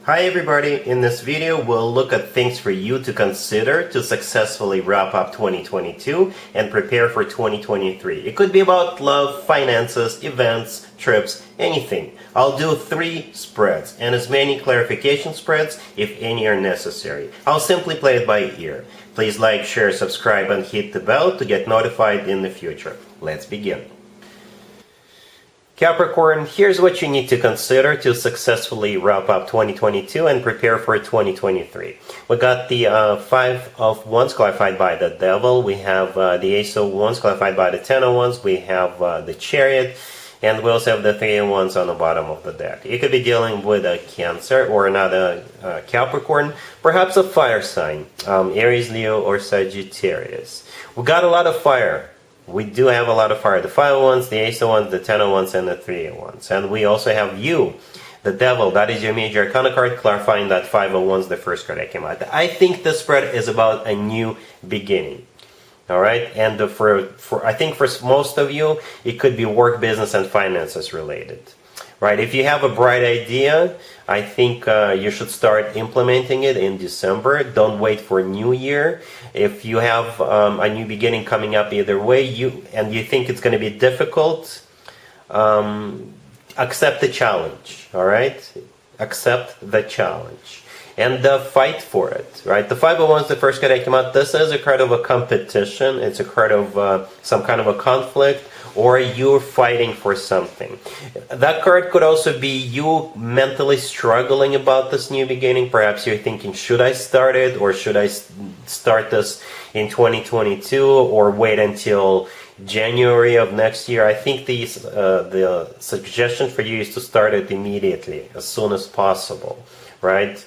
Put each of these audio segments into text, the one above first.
Hi everybody, in this video we'll look at things for you to consider to successfully wrap up 2022 and prepare for 2023. It could be about love, finances, events, trips, anything. I'll do 3 spreads and as many clarification spreads if any are necessary. I'll simply play it by ear. Please like, share, subscribe and hit the bell to get notified in the future. Let's begin. Capricorn, here's what you need to consider to successfully wrap up 2022 and prepare for 2023. We got the 5 of Wands clarified by the Devil. We have the Ace of Wands clarified by the 10 of Wands. We have the Chariot. And we also have the 3 of Wands on the bottom of the deck. You could be dealing with a Cancer or another Capricorn, perhaps a fire sign, Aries, Leo, or Sagittarius. We got a lot of fire. We do have a lot of fire. The 5 of Wands, the Ace of Wands, the 10 of Wands, and the 3 of Wands. And we also have you, the Devil. That is your major arcana card, clarifying that 5 of Wands, the first card that came out. I think the spread is about a new beginning. Alright, and I think for most of you, it could be work, business, and finances related. Right, if you have a bright idea, I think you should start implementing it in December. Don't wait for New Year. If you have a new beginning coming up either way, you think it's going to be difficult, accept the challenge. Alright, accept the challenge. And fight for it, right? The 5 of Wands, the first card that came out, this is a card of a competition. It's a card of some kind of a conflict, or you're fighting for something. That card could also be you mentally struggling about this new beginning. Perhaps you're thinking, should I start it, or should I start this in 2022, or wait until January of next year? I think the suggestion for you is to start it immediately, as soon as possible, right?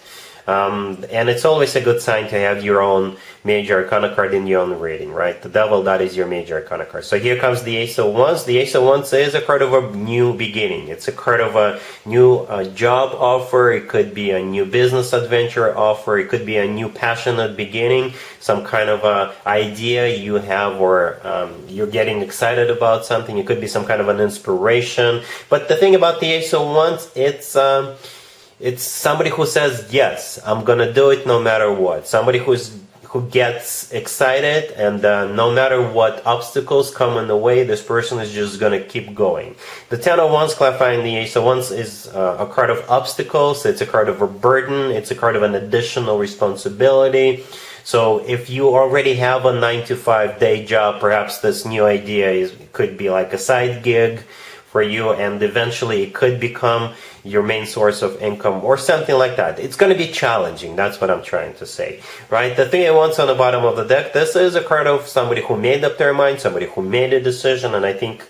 And it's always a good sign to have your own major arcana card in your own reading, right? The Devil, that is your major arcana card. So here comes the Ace of Wands. The Ace of Wands is a card of a new beginning. It's a card of a new job offer. It could be a new business adventure offer. It could be a new passionate beginning, some kind of idea you have, or you're getting excited about something. It could be some kind of an inspiration. But the thing about the Ace of Wands, it's somebody who says, yes, I'm gonna do it no matter what. Somebody who gets excited, and no matter what obstacles come in the way, this person is just gonna keep going. The 10 of Wands clarifying the Ace of Wands is a card of obstacles. It's a card of a burden. It's a card of an additional responsibility. So if you already have a 9-to-5 day job, perhaps this new idea could be like a side gig for you, and eventually it could become your main source of income or something like that. It's going to be challenging. That's what I'm trying to say, right? The 3 of Wands on the bottom of the deck, this is a card of somebody who made up their mind, somebody who made a decision, and I think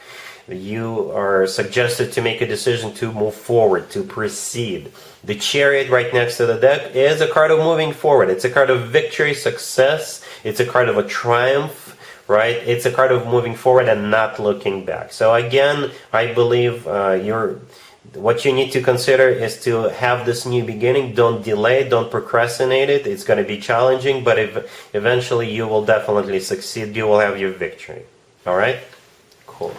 you are suggested to make a decision to move forward, to proceed. The Chariot right next to the deck is a card of moving forward. It's a card of victory, success. It's a card of a triumph, right? It's a card of moving forward and not looking back. So again, I believe what you need to consider is to have this new beginning. Don't delay, don't procrastinate it. It's going to be challenging, but eventually you will definitely succeed. You will have your victory. All right? Cool.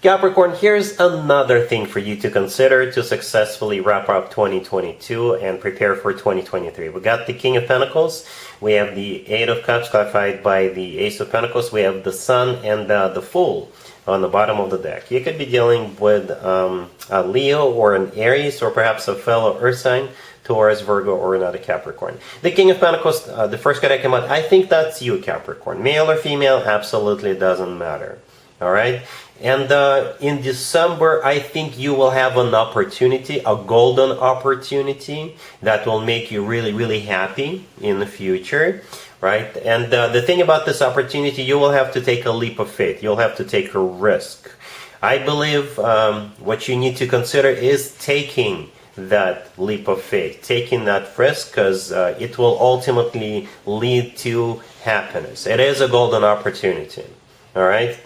Capricorn, here's another thing for you to consider to successfully wrap up 2022 and prepare for 2023. We got the King of Pentacles. We have the 8 of Cups clarified by the Ace of Pentacles. We have the Sun and the Fool on the bottom of the deck. You could be dealing with a Leo or an Aries, or perhaps a fellow Earth sign, Taurus, Virgo, or another Capricorn. The King of Pentacles, the first card that came out, I think that's you, Capricorn. Male or female, absolutely doesn't matter. All right? And in December, I think you will have an opportunity, a golden opportunity that will make you really, really happy in the future, right? And the thing about this opportunity, you will have to take a leap of faith. You'll have to take a risk. I believe what you need to consider is taking that leap of faith, taking that risk, because it will ultimately lead to happiness. It is a golden opportunity, all right?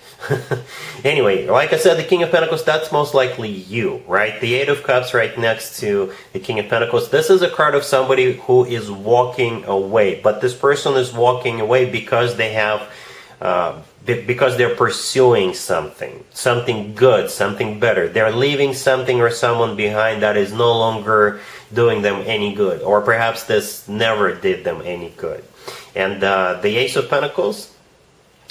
Anyway, like I said, the King of Pentacles, that's most likely you, right? The 8 of Cups right next to the King of Pentacles. This is a card of somebody who is walking away, but this person is walking away because they have because they're pursuing something good, something better. They're leaving something or someone behind that is no longer doing them any good, or perhaps this never did them any good. And the Ace of Pentacles,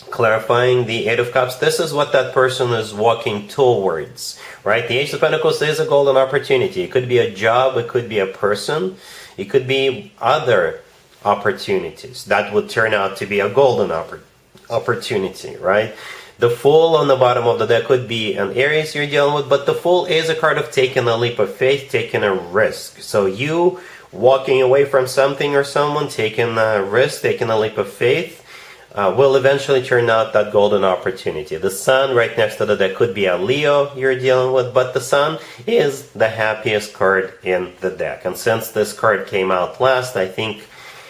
clarifying the Eight of Cups, this is what that person is walking towards, right? The Ace of Pentacles is a golden opportunity. It could be a job, it could be a person, it could be other opportunities that would turn out to be a golden opportunity, right? The Fool on the bottom of the deck could be an Aries you're dealing with, but the Fool is a card of taking a leap of faith, taking a risk. So you walking away from something or someone, taking a risk, taking a leap of faith, will eventually turn out that golden opportunity. The Sun right next to the deck could be a Leo you're dealing with, but the Sun is the happiest card in the deck. And since this card came out last, I think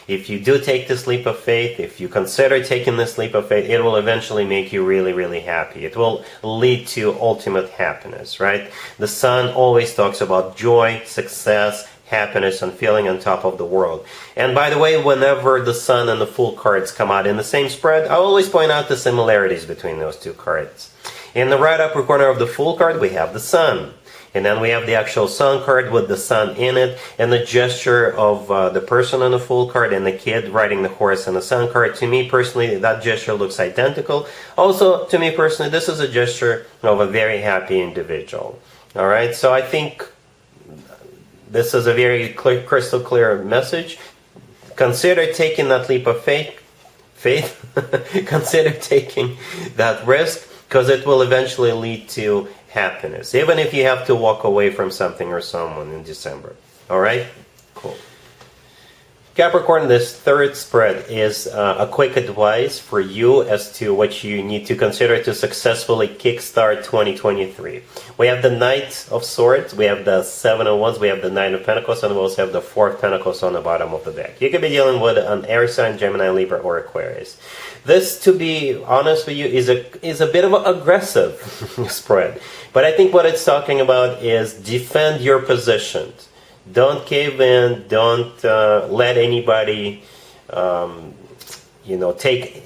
if you do take this leap of faith, if you consider taking this leap of faith, it will eventually make you really, really happy. It will lead to ultimate happiness, right? The Sun always talks about joy, success, happiness, and feeling on top of the world. And by the way, whenever the Sun and the Fool cards come out in the same spread, I always point out the similarities between those two cards. In the right upper corner of the Fool card, we have the Sun. And then we have the actual Sun card with the Sun in it, and the gesture of the person on the Fool card and the kid riding the horse on the Sun card. To me personally, that gesture looks identical. Also, to me personally, this is a gesture of a very happy individual. Alright, so I think this is a very clear, crystal clear message. Consider taking that leap of faith. Consider taking that risk, because it will eventually lead to happiness, even if you have to walk away from something or someone in December. Alright? Cool. Capricorn, this third spread is a quick advice for you as to what you need to consider to successfully kickstart 2023. We have the Knight of Swords, we have the Seven of Wands, we have the Nine of Pentacles, and we also have the Four of Pentacles on the bottom of the deck. You could be dealing with an air sign, Gemini, Libra, or Aquarius. This, to be honest with you, is a bit of an aggressive spread. But I think what it's talking about is defend your position. Don't cave in. Don't let anybody, take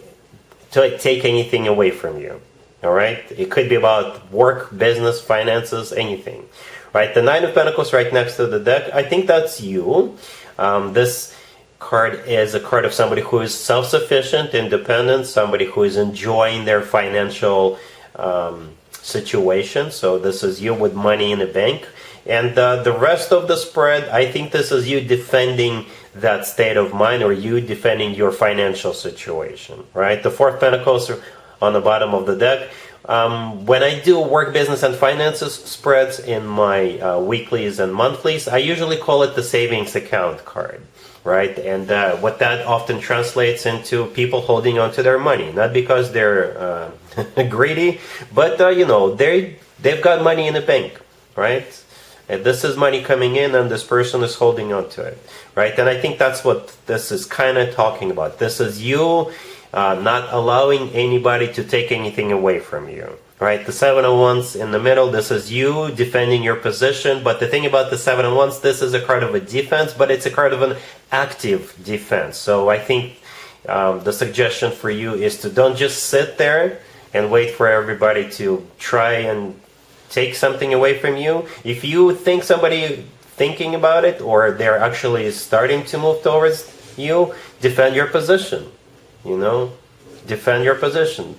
anything away from you. All right. It could be about work, business, finances, anything. Right. The Nine of Pentacles right next to the deck. I think that's you. This card is a card of somebody who is self-sufficient, independent, somebody who is enjoying their financial situation. So this is you with money in the bank. And the rest of the spread, I think this is you defending that state of mind, or you defending your financial situation, right? The Four of Pentacles are on the bottom of the deck. When I do work, business, and finances spreads in my weeklies and monthlies, I usually call it the savings account card, right? And what that often translates into people holding on to their money, not because they're greedy, but they've got money in the bank, right? And this is money coming in, and this person is holding on to it, right? And I think that's what this is kind of talking about. This is you not allowing anybody to take anything away from you, right? The Seven of Wands in the middle, this is you defending your position. But the thing about the Seven of Wands, this is a card of a defense, but it's a card of an active defense. So I think the suggestion for you is to don't just sit there and wait for everybody to try and take something away from you. If you think somebody thinking about it, or they're actually starting to move towards you, defend your position. Defend your position.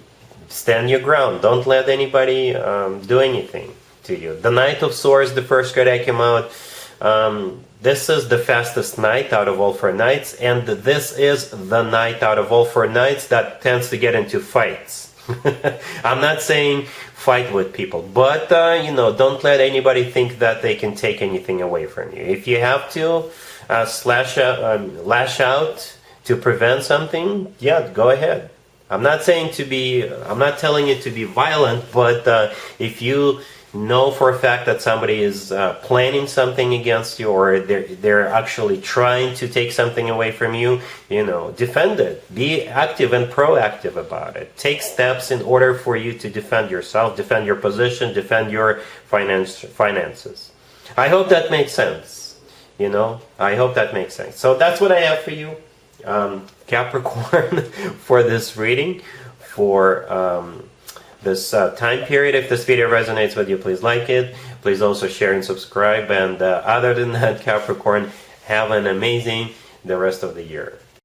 Stand your ground. Don't let anybody do anything to you. The Knight of Swords, the first card that came out, this is the fastest knight out of all four knights, and this is the knight out of all four knights that tends to get into fights. I'm not saying fight with people, but don't let anybody think that they can take anything away from you. If you have to lash out to prevent something, yeah, go ahead. I'm not telling you to be violent, but if you know for a fact that somebody is planning something against you, or they're actually trying to take something away from you, defend it. Be active and proactive about it. Take steps in order for you to defend yourself, defend your position, defend your finances. I hope that makes sense. I hope that makes sense. So that's what I have for you, Capricorn, for this reading for this time period. If this video resonates with you, please like it. Please also share and subscribe. And other than that, Capricorn, have an amazing the rest of the year.